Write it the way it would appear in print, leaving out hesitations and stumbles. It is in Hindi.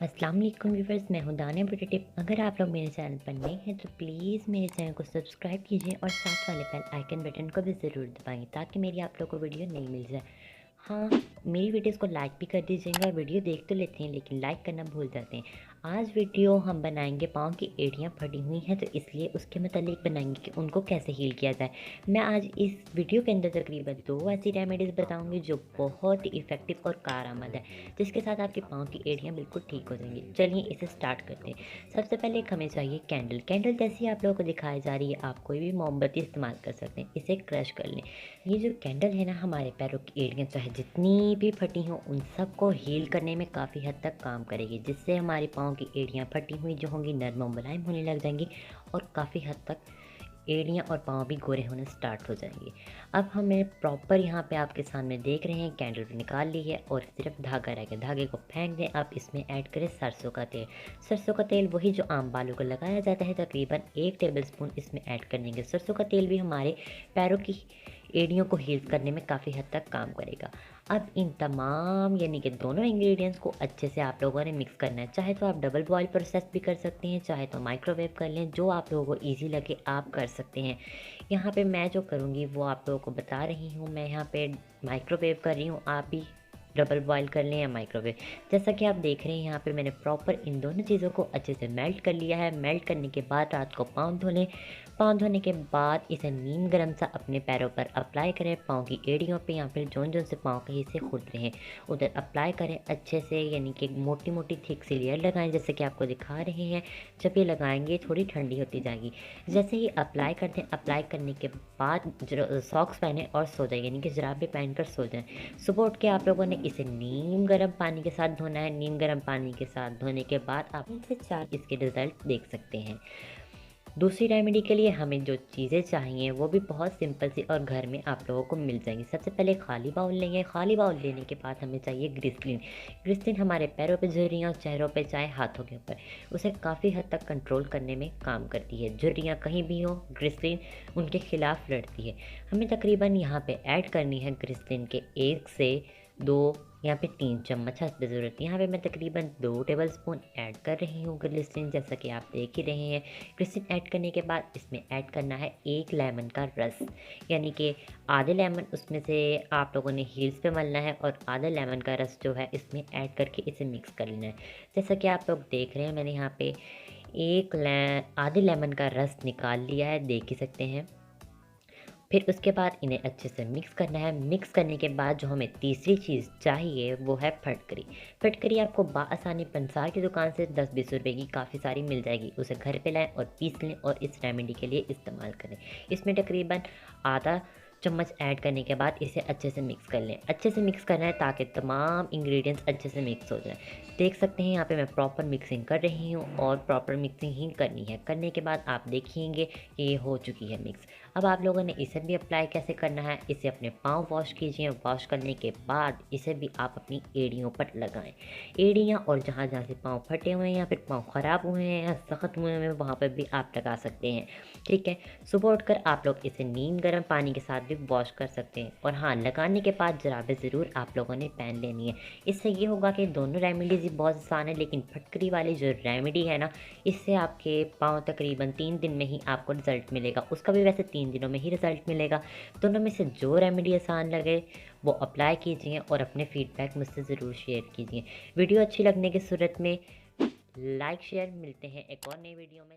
अस्सलाम वालेकुम व्यूवर्स, मैं हूं दानिया ब्यूटी टिप। अगर आप लोग मेरे चैनल पर नए हैं तो प्लीज़ मेरे चैनल को सब्सक्राइब कीजिए और साथ वाले बेल आइकन बटन को भी ज़रूर दबाएं ताकि मेरी आप लोगों को वीडियो नहीं मिल जाए। हाँ, मेरी वीडियोस को लाइक भी कर दीजिएगा। वीडियो देख तो लेते हैं लेकिन लाइक करना भूल जाते हैं। आज वीडियो हम बनाएंगे पाँव की एड़ियाँ फटी हुई हैं तो इसलिए उसके मतलब बनाएंगे कि उनको कैसे हील किया जाए। मैं आज इस वीडियो के अंदर तकरीबन 2 ऐसी रेमेडीज़ बताऊंगी जो बहुत ही इफ़ेक्टिव और कारआमद है, जिसके साथ आपके पाँव की एड़ियाँ बिल्कुल ठीक हो जाएंगी। चलिए इसे स्टार्ट करते हैं। सबसे पहले एक हमें चाहिए कैंडल। कैंडल जैसी आप लोगों को दिखाई जा रही है, आप कोई भी मोमबत्ती इस्तेमाल कर सकते हैं। इसे क्रश कर लें। ये जो कैंडल है ना, हमारे पैरों की एड़ियाँ चाहे जितनी भी फटी हों उन सबको हील करने में काफ़ी हद तक काम करेगी, जिससे हमारे पाँव की एड़ियाँ फटी हुई जो होंगी नरम और मुलायम होने लग जाएंगी और काफ़ी हद तक एड़ियाँ और पाँव भी गोरे होने स्टार्ट हो जाएंगे। अब हमें प्रॉपर यहाँ पे आपके सामने देख रहे हैं कैंडल भी निकाल ली है और सिर्फ धागा रह गया। धागे को फेंक दें। अब इसमें ऐड करें सरसों का तेल। सरसों का तेल वही जो आम बालों को लगाया जाता है, तकरीबन 1 टेबलस्पून इसमें ऐड कर देंगे। सरसों का तेल भी हमारे पैरों की एड़ियों को हील करने में काफ़ी हद तक काम करेगा। अब इन तमाम यानी कि दोनों इंग्रेडिएंट्स को अच्छे से आप लोगों ने मिक्स करना है। चाहे तो आप डबल बॉयल प्रोसेस भी कर सकते हैं, चाहे तो माइक्रोवेव कर लें, जो आप लोगों को ईजी लगे आप कर सकते हैं। यहाँ पे मैं जो करूँगी वो आप लोगों को बता रही हूँ। मैं यहाँ पे माइक्रोवेव कर रही हूँ, आप भी डबल बॉयल कर लें या माइक्रोवेव। जैसा कि आप देख रहे हैं यहाँ पे मैंने प्रॉपर इन दोनों चीज़ों को अच्छे से मेल्ट कर लिया है। मेल्ट करने के बाद रात को पाँव धो लें। पाँव धोने के बाद इसे नीम गर्म सा अपने पैरों पर अप्लाई करें। पाँव की एड़ियों पे या फिर जोन जोन से पाँव के हिस्से खुद रहे हैं उधर अप्लाई करें अच्छे से, यानी कि मोटी मोटी थिक सी लेयर लगाएं जैसे कि आपको दिखा रहे हैं। जब ये लगाएंगे थोड़ी ठंडी होती जाएगी। जैसे ही अप्लाई कर दें, अप्लाई करने के बाद सॉक्स पहने और सो जाए, यानी कि जुराबे पहनकर सो जाएं। सुबह उठ के आप लोगों ने इसे नीम गर्म पानी के साथ धोना है। नीम गर्म पानी के साथ धोने के बाद आप 3 से 4 इसके रिजल्ट देख सकते हैं। दूसरी रेमेडी के लिए हमें जो चीज़ें चाहिए वो भी बहुत सिंपल सी और घर में आप लोगों को मिल जाएंगी। सबसे पहले खाली बाउल लेंगे। खाली बाउल लेने के बाद हमें चाहिए ग्लिसरीन। ग्लिसरीन हमारे पैरों पे झुर्रियाँ और चेहरों पे चाहे हाथों के ऊपर उसे काफ़ी हद तक कंट्रोल करने में काम करती है। झुर्रियाँ कहीं भी हो, ग्लिसरीन उनके खिलाफ लड़ती है। हमें तकरीबन यहाँ पे ऐड करनी है ग्लिसरीन के 1 से 2 यहाँ पे 3 चम्मच हस्ब ज़रूरत। यहाँ पे मैं तकरीबन 2 टेबलस्पून ऐड कर रही हूँ ग्लिसरीन, जैसा कि आप देख ही रहे हैं। ग्लिसरीन ऐड करने के बाद इसमें ऐड करना है 1 लेमन का रस, यानी कि आधे लेमन उसमें से आप लोगों ने हील्स पे मलना है और आधा लेमन का रस जो है इसमें ऐड करके इसे मिक्स कर लेना है। जैसा कि आप लोग देख रहे हैं मैंने यहाँ पे आधे लेमन का रस निकाल लिया है, देख ही सकते हैं। फिर उसके बाद इन्हें अच्छे से मिक्स करना है। मिक्स करने के बाद जो हमें तीसरी चीज़ चाहिए वो है फटकरी। फटकरी आपको बाआसानी पंसार की दुकान से 10-20 रुपए की काफ़ी सारी मिल जाएगी। उसे घर पे लाएं और पीस लें और इस रेमेडी के लिए इस्तेमाल करें। इसमें तकरीबन आधा चम्मच ऐड करने के बाद इसे अच्छे से मिक्स कर लें। अच्छे से मिक्स करना है ताकि तमाम इंग्रेडिएंट्स अच्छे से मिक्स हो जाएं। देख सकते हैं यहाँ पे मैं प्रॉपर मिक्सिंग कर रही हूँ और प्रॉपर मिक्सिंग ही करनी है। करने के बाद आप देखेंगे कि ये हो चुकी है मिक्स। अब आप लोगों ने इसे भी अप्लाई कैसे करना है, इसे अपने पाँव वॉश कीजिए। वॉश करने के बाद इसे भी आप अपनी एड़ियों पर लगाएं। एड़ियाँ और जहाँ जहाँ से पाँव फटे हुए हैं या फिर पाँव ख़राब हुए हैं या सख्त हुए हैं वहाँ पर भी आप लगा सकते हैं। ठीक है। सुबह उठकर आप लोग इसे नीम गर्म पानी के साथ भी वॉश कर सकते हैं। और हाँ, लगाने के बाद जुराबें ज़रूर आप लोगों ने पहन लेनी है। इससे ये होगा कि दोनों रेमेडीज़ ही बहुत आसान है, लेकिन फटकरी वाली जो रेमेडी है ना, इससे आपके पाँव तकरीबन 3 दिन में ही आपको रिज़ल्ट मिलेगा। उसका भी वैसे 3 दिनों में ही रिज़ल्ट मिलेगा। दोनों में से जो रेमेडी आसान लगे वो अप्लाई कीजिए और अपने फीडबैक मुझसे ज़रूर शेयर कीजिए। वीडियो अच्छी लगने की सूरत में लाइक शेयर। मिलते हैं एक और नई वीडियो में।